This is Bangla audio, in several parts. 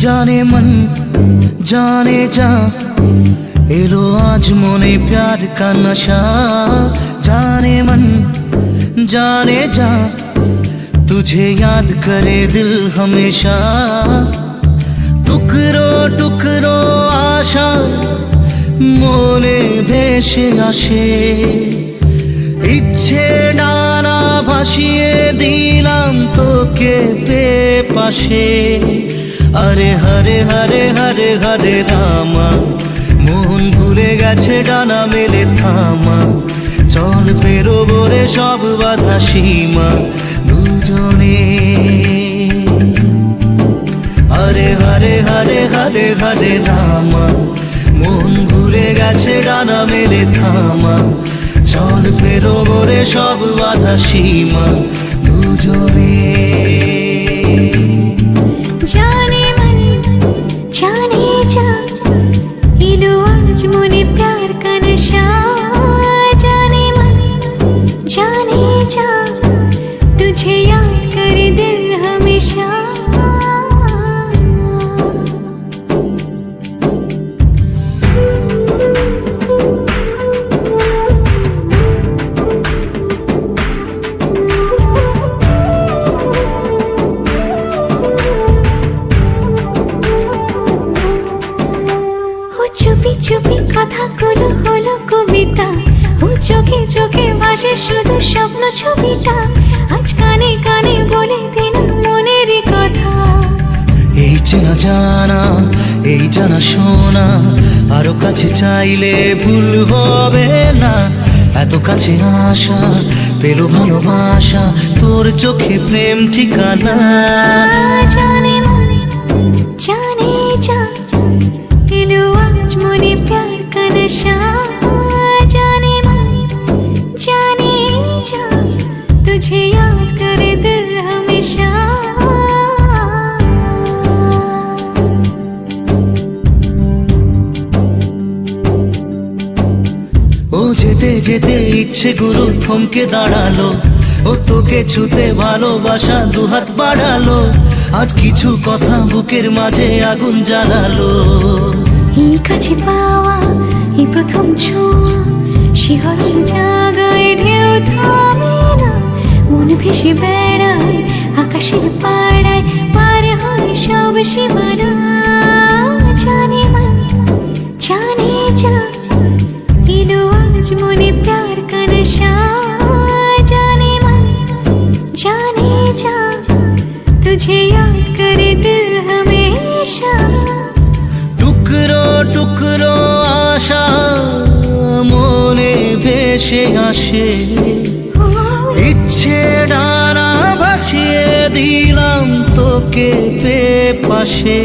जाने मन जाने जा एलो आज मोने प्यार का नशा। जाने मन जाने जा तुझे याद करे दिल हमेशा। टुकरो टुकरो आशा मोने भेसे आसे इच्छे डाना भासिए दिलाम तोके पाशे। अरे हरे हरे हरे हरे रामा মন ভুলে গেছে ডানা মেলে থামা। চল পেরোবো রে সব বাধা সীমা দুজনে। হরে হরে হরে হরে হরে রামা মন ভুলে গেছে ডানা মেলে থামা। চল পেরোবো রে সব বাধা সীমা দুজনে। जाने मन जाने जा इलो आज मोने प्यार का नशा। जाने मन जाने जा तुझे याद करे दिल हमेशा। চুপি চুপি কথাগুলো হলো কবিতা। ও চোখে চোখে ভাসে শুধু স্বপ্ন ছবিটা। আজ কানে কানে বলে দিন মনের কথা। এই চেনা জানা এই জানা শোনা আরো কাছে চাইলে ভুল হবে না। এত কাছে আসা পেলো ভালোবাসা তোর চোখে প্রেম ঠিকানা। জানে मन जाने जा इलो आज मोने प्यार का नशा। जाने मन जाने जा तुझे याद करे दिल हमेशा। ও যেতে যেতে ইচ্ছেগুলো থমকে দাঁড়ালো। ও তোকে ছুতে ভালোবাসা দুহাত বাড়ালো। আজ কিছু কথা বুকের মাঝে আগুন জ্বালালো। এই কাছে পাওয়া এই প্রথম ছোঁয়া শিহরণ জাগায় ঢেউ থামে না। মন ভেসে বেড়ায় আকাশের পাড়ায় পার হয় সব সীমানা। জানে मन जाने जा इलो आज मोने प्यार का नशा। जाने मन जाने जा तुझे याद करे दिल हमेशा। টুকরো টুকরো আশা মনে ভেসে আসে ইচ্ছে ডানা ভাসিয়ে দিলাম তোকে পাশে।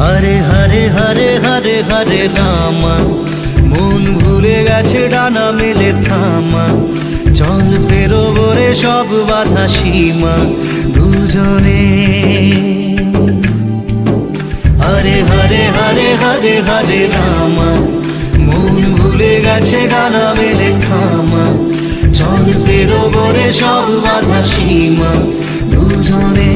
হরে হরে হরে হরে হরে রামা মন ভুলে গেছে ডানা মেলে থামা। চল পেরোবো রে সব বাধা সীমা দুজনে। হরে হরে হরে হরে হরে রামা মন ভুলে গেছে ডানা মেলে থামা। চল পেরোবো রে সব বাধা সীমা দুজনে।